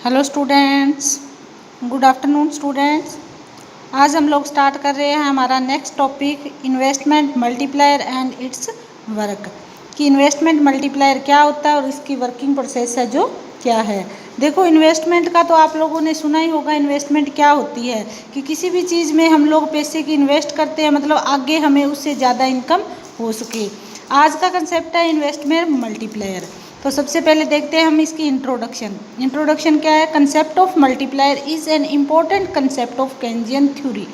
Hello students, good afternoon students. आज हम लोग स्टार्ट कर रहे हैं हमारा next topic investment multiplier and it's work. कि इन्वेस्टमेंट मल्टीप्लायर क्या होता है और इसकी वर्किंग प्रोसेस है जो क्या है। देखो, इन्वेस्टमेंट का तो आप लोगों ने सुना ही होगा। इन्वेस्टमेंट क्या होती है कि किसी भी चीज़ में हम लोग पैसे की इन्वेस्ट करते हैं, मतलब आगे हमें उससे ज़्यादा इनकम हो सके। आज का कंसेप्ट है इन्वेस्टमेंट मल्टीप्लायर। तो सबसे पहले देखते हैं हम इसकी इंट्रोडक्शन क्या है। Concept of multiplier is an important concept of Keynesian theory.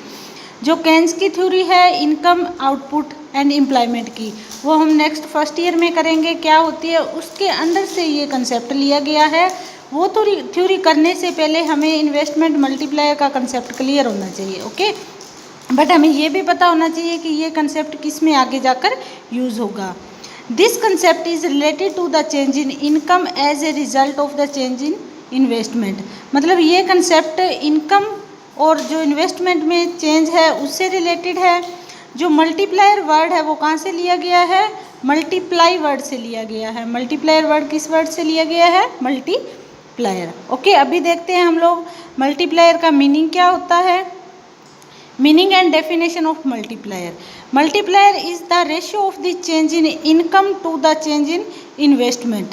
जो केन्स की थ्योरी है इनकम, आउटपुट एंड एम्प्लॉयमेंट की, वो हम नेक्स्ट फर्स्ट ईयर में करेंगे। क्या होती है उसके अंदर से ये कंसेप्ट लिया गया है। वो थ्योरी करने से पहले हमें इन्वेस्टमेंट मल्टीप्लायर का कंसेप्ट क्लियर होना चाहिए, ओके। बट हमें ये भी पता होना चाहिए कि ये कंसेप्ट किस में आगे जाकर यूज़ होगा। This concept is related to the change in income as a result of the change in investment. मतलब ये कंसेप्ट इनकम और जो इन्वेस्टमेंट में चेंज है उससे रिलेटेड है। जो मल्टीप्लायर वर्ड है वो कहाँ से लिया गया है? मल्टीप्लाई वर्ड से लिया गया है। मल्टीप्लायर वर्ड किस वर्ड से लिया गया है? Multiplier, okay. अभी देखते हैं हम लोग मल्टीप्लायर का मीनिंग क्या होता है। Meaning and definition of multiplier. Multiplier is the ratio of the change in income to the change in investment.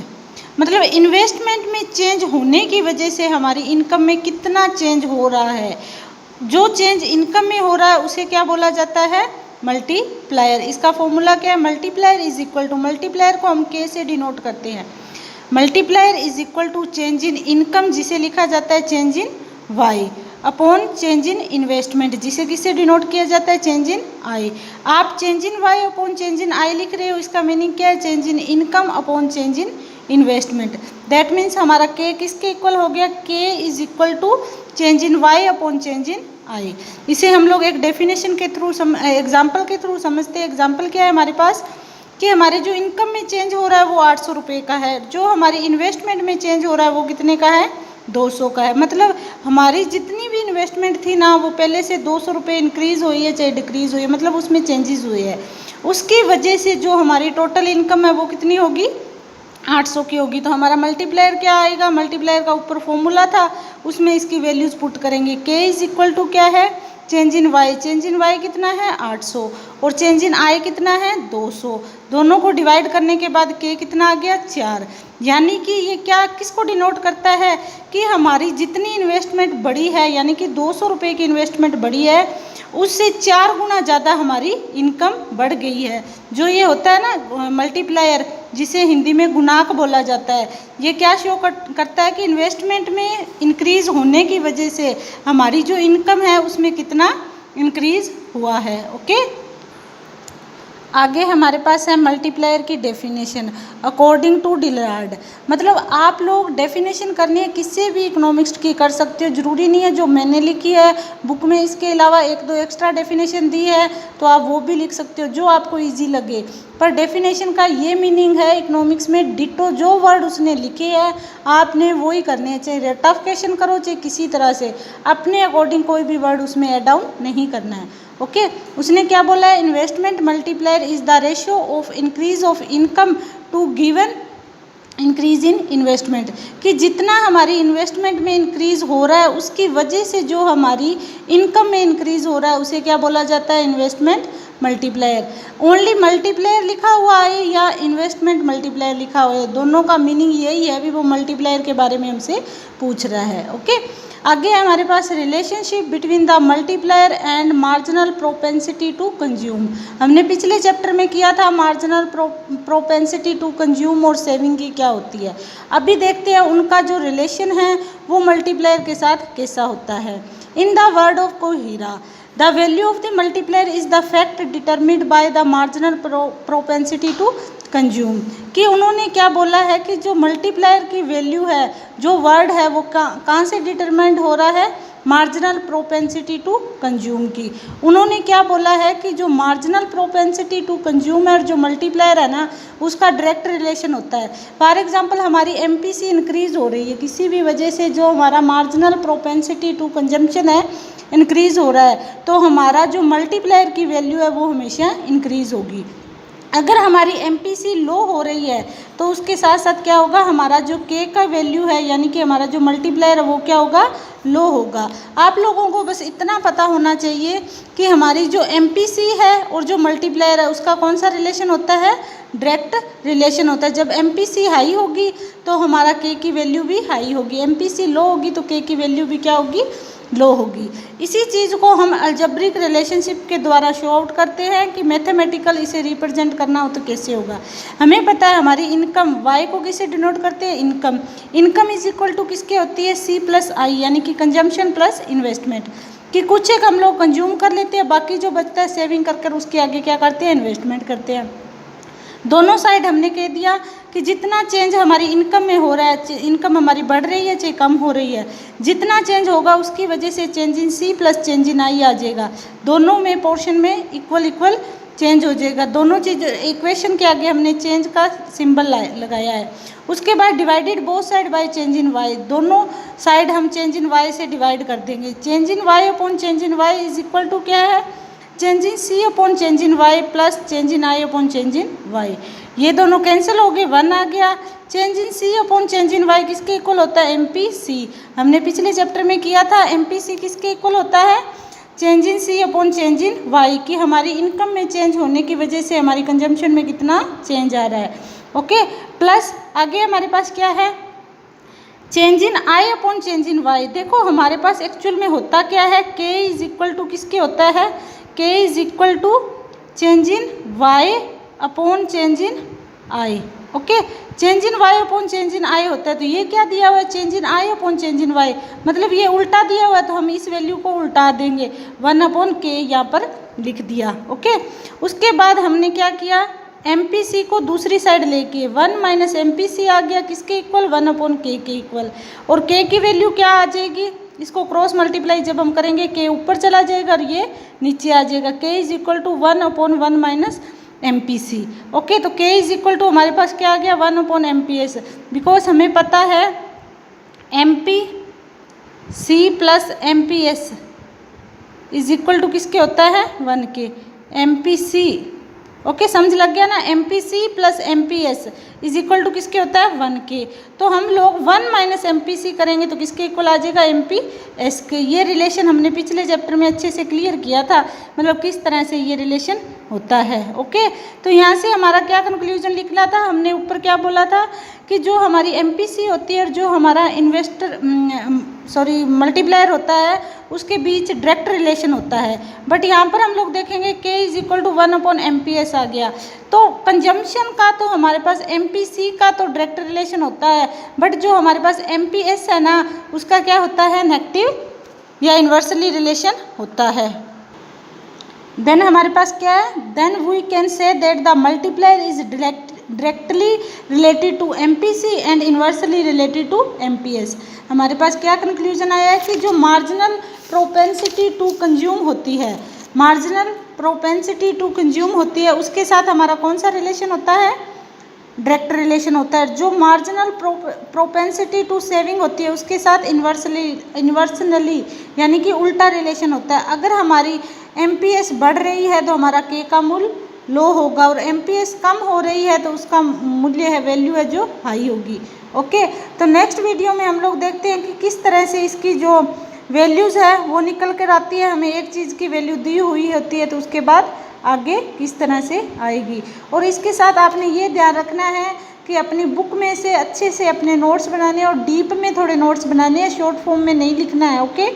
मतलब इन्वेस्टमेंट में चेंज होने की वजह से हमारी इनकम में कितना चेंज हो रहा है। जो चेंज इनकम में हो रहा है उसे क्या बोला जाता है? मल्टीप्लायर। इसका फॉर्मूला क्या है? Multiplier is equal to, multiplier को हम के से डिनोट करते हैं। Multiplier is equal to change in income, जिसे लिखा जाता है change in Y, upon change in investment, जिसे किससे डिनोट किया जाता है? Change in I. आप change in Y upon change in I लिख रहे हो, इसका मीनिंग क्या है? Change in income upon change in investment. That means हमारा के किसके इक्वल हो गया? K is equal to change in Y upon change in I. इसे हम लोग एक डेफिनेशन के थ्रू एग्जाम्पल के थ्रू समझते हैं। एग्जाम्पल क्या है हमारे पास कि हमारे जो इनकम में चेंज हो रहा है वो 800 रुपये का है, जो हमारी इन्वेस्टमेंट में चेंज हो रहा है वो कितने का है? 200 का है। मतलब हमारी जितनी भी इन्वेस्टमेंट थी ना वो पहले से 200 रुपये इंक्रीज़ हुई है चाहे डिक्रीज़ हुई है, मतलब उसमें चेंजेस हुए हैं। उसकी वजह से जो हमारी टोटल इनकम है वो कितनी होगी? 800 की होगी। तो हमारा मल्टीप्लायर क्या आएगा? मल्टीप्लायर का ऊपर फॉर्मूला था, उसमें इसकी वैल्यूज़ पुट करेंगे। के इज इक्वल टू क्या है? Change in Y. Change in Y कितना है? 800। और चेंज इन आई कितना है? 200। दोनों को डिवाइड करने के बाद के कितना आ गया? 4। यानी कि ये क्या किसको डिनोट करता है कि हमारी जितनी इन्वेस्टमेंट बढ़ी है, यानी कि 200 रुपये की इन्वेस्टमेंट बढ़ी है, उससे 4 गुना ज़्यादा हमारी इनकम बढ़ गई है। जो ये होता है ना मल्टीप्लायर, जिसे हिंदी में गुणांक बोला जाता है, ये क्या शो करता है कि इन्वेस्टमेंट में इंक्रीज़ होने की वजह से हमारी जो इनकम है उसमें कितना इंक्रीज़ हुआ है, ओके। आगे हमारे पास है मल्टीप्लायर की डेफिनेशन अकॉर्डिंग टू डिलॉर्ड। मतलब आप लोग डेफिनेशन करनी है किससे भी इकोनॉमिक्स की कर सकते हो, ज़रूरी नहीं है जो मैंने लिखी है बुक में, इसके अलावा 1-2 एक्स्ट्रा डेफिनेशन दी है तो आप वो भी लिख सकते हो जो आपको इजी लगे। पर डेफिनेशन का ये मीनिंग है इकोनॉमिक्स में डिटो जो वर्ड उसने लिखे हैं आपने वो ही करने हैं, चाहे रेट ऑफ क्वेश्चन करो चाहे किसी तरह से, अपने अकॉर्डिंग कोई भी वर्ड उसमें ऐड डाउन नहीं करना है, ओके। उसने क्या बोला है? Investment multiplier is the ratio of increase of income to given increase in investment. कि जितना हमारी इन्वेस्टमेंट में इंक्रीज हो रहा है उसकी वजह से जो हमारी इनकम में इंक्रीज हो रहा है उसे क्या बोला जाता है? Investment multiplier. ओनली मल्टीप्लायर लिखा हुआ है या इन्वेस्टमेंट मल्टीप्लायर लिखा हुआ है, दोनों का मीनिंग यही है। अभी वो मल्टीप्लायर के बारे में हमसे पूछ रहा है, ओके। आगे हमारे पास relationship between the multiplier and marginal propensity to consume. हमने पिछले चैप्टर में किया था मार्जिनल प्रोपेंसिटी टू कंज्यूम और सेविंग की क्या होती है। अभी देखते हैं उनका जो रिलेशन है वो मल्टीप्लायर के साथ कैसा होता है। इन द वर्ड ऑफ कोहीरा, the value of the multiplier is the fact determined by the marginal propensity to consume. कि उन्होंने क्या बोला है कि जो मल्टीप्लायर की वैल्यू है, जो वर्ड है वो कहाँ से डिटरमाइंड हो रहा है? मार्जिनल प्रोपेंसिटी टू कंज्यूम की। उन्होंने क्या बोला है कि जो मार्जिनल प्रोपेंसिटी टू कंज्यूम है और जो मल्टीप्लायर है ना उसका डायरेक्ट रिलेशन होता है। फॉर एग्जांपल हमारी एमपीसी इंक्रीज हो रही है किसी भी वजह से, जो हमारा मार्जिनल प्रोपेंसिटी टू कंजम्पशन है इंक्रीज हो रहा है, तो हमारा जो मल्टीप्लायर की वैल्यू है वो हमेशा इंक्रीज होगी। अगर हमारी MPC लो हो रही है तो उसके साथ साथ क्या होगा, हमारा जो K का वैल्यू है यानी कि हमारा जो मल्टीप्लायर है वो क्या होगा, लो होगा। आप लोगों को बस इतना पता होना चाहिए कि हमारी जो MPC है और जो मल्टीप्लायर है उसका कौन सा रिलेशन होता है, डायरेक्ट रिलेशन होता है। जब MPC हाई होगी तो हमारा K की वैल्यू भी हाई होगी, MPC लो होगी तो K की वैल्यू भी क्या होगी, लो होगी। इसी चीज़ को हम अलजेब्रिक रिलेशनशिप के द्वारा शो आउट करते हैं कि मैथमेटिकल इसे रिप्रेजेंट करना हो तो कैसे होगा। हमें पता है हमारी इनकम वाई को किसे डिनोट करते हैं, income. Income is equal to किसके होती है, C प्लस आई, यानी कि कंजम्पशन प्लस इन्वेस्टमेंट। कि कुछ एक हम लोग कंज्यूम कर लेते हैं, बाकी जो बचता है सेविंग कर कर उसके आगे क्या करते हैं, इन्वेस्टमेंट करते हैं। दोनों साइड हमने कह दिया कि जितना चेंज हमारी इनकम में हो रहा है, इनकम हमारी बढ़ रही है चाहे कम हो रही है, जितना चेंज होगा उसकी वजह से change in C plus change in I आ जाएगा। दोनों में पोर्शन में इक्वल इक्वल चेंज हो जाएगा। दोनों चीज़ इक्वेशन के आगे हमने चेंज का सिंबल लगाया है। उसके बाद divided both side by change in Y, दोनों साइड हम चेंज इन वाई से डिवाइड कर देंगे। Change in Y upon change in Y is equal to क्या है, change in C upon change in Y plus change in I upon change in Y. ये दोनों cancel हो गए, 1 आ गया। Change in C upon change in Y किसके equal होता है, MPC। हमने पिछले चैप्टर में किया था, MPC किसके इक्वल होता है, change in C upon change in Y, कि हमारी इनकम में चेंज होने की वजह से हमारी कंजम्पशन में कितना चेंज आ रहा है। ओके, प्लस आगे हमारे पास क्या है, change in I upon change in Y. देखो हमारे पास एक्चुअल में होता क्या है, K इज इक्वल टू किसके होता है, K is equal to change in Y upon change in I. Okay, change in Y upon change in I होता है। तो ये क्या दिया हुआ है, change in I upon change in Y, मतलब ये उल्टा दिया हुआ है तो हम इस वैल्यू को उल्टा देंगे, 1 अपॉन K यहाँ पर लिख दिया। ओके, उसके बाद हमने क्या किया, MPC को दूसरी साइड लेके 1 माइनस MPC आ गया किसके इक्वल, 1 अपॉन K के इक्वल। और K की वैल्यू क्या आ जाएगी, इसको क्रॉस मल्टीप्लाई जब हम करेंगे K ऊपर चला जाएगा और ये नीचे आ जाएगा। K is equal to 1 upon 1 minus MPC। Okay, तो K इज इक्वल टू हमारे पास क्या आ गया, 1 अपॉन MPS, बिकॉज हमें पता है MPC plus MPS is equal to किसके होता है, 1 के। MPC, ओके, समझ लग गया ना, MPC plus MPS is equal to किसके होता है, 1 के। तो हम लोग 1 माइनस MPC करेंगे तो किसके इक्वल आ जाएगा, MPS के। ये रिलेशन हमने पिछले चैप्टर में अच्छे से क्लियर किया था, मतलब किस तरह से ये रिलेशन होता है। ओके, तो यहाँ से हमारा क्या कंक्लूजन निकला था, हमने ऊपर क्या बोला था कि जो हमारी MPC होती है और जो हमारा मल्टीप्लायर होता है उसके बीच डायरेक्ट रिलेशन होता है। बट यहाँ पर हम लोग देखेंगे K is equal to 1 upon MPS आ गया। तो कंजम्पशन का तो हमारे पास MPC का तो डायरेक्ट रिलेशन होता है, बट जो हमारे पास MPS है ना उसका क्या होता है, नेगेटिव या इन्वर्सली रिलेशन होता है। देन हमारे पास क्या है, then we can say that the multiplier is directly related to MPC and inversely related to MPS। हमारे पास क्या कंक्लूजन आया है कि जो मार्जिनल प्रोपेंसिटी टू कंज्यूम होती है, मार्जिनल प्रोपेंसिटी टू कंज्यूम होती है, उसके साथ हमारा कौन सा रिलेशन होता है, डायरेक्ट रिलेशन होता है। जो मार्जिनल प्रोपेंसिटी टू सेविंग होती है उसके साथ इन्वर्सनली यानी कि उल्टा रिलेशन होता है। अगर हमारी MPS बढ़ रही है तो हमारा K का मूल्य लो होगा, और MPS कम हो रही है तो उसका मूल्य है, वैल्यू है जो हाई होगी। ओके, तो नेक्स्ट वीडियो में हम लोग देखते हैं कि किस तरह से इसकी जो वैल्यूज़ है वो निकल कर आती है। हमें एक चीज़ की वैल्यू दी हुई होती है तो उसके बाद आगे किस तरह से आएगी। और इसके साथ आपने ये ध्यान रखना है कि अपनी बुक में से अच्छे से अपने नोट्स बनाने और डीप में थोड़े नोट्स बनाने हैं, शॉर्ट फॉर्म में नहीं लिखना है। ओके।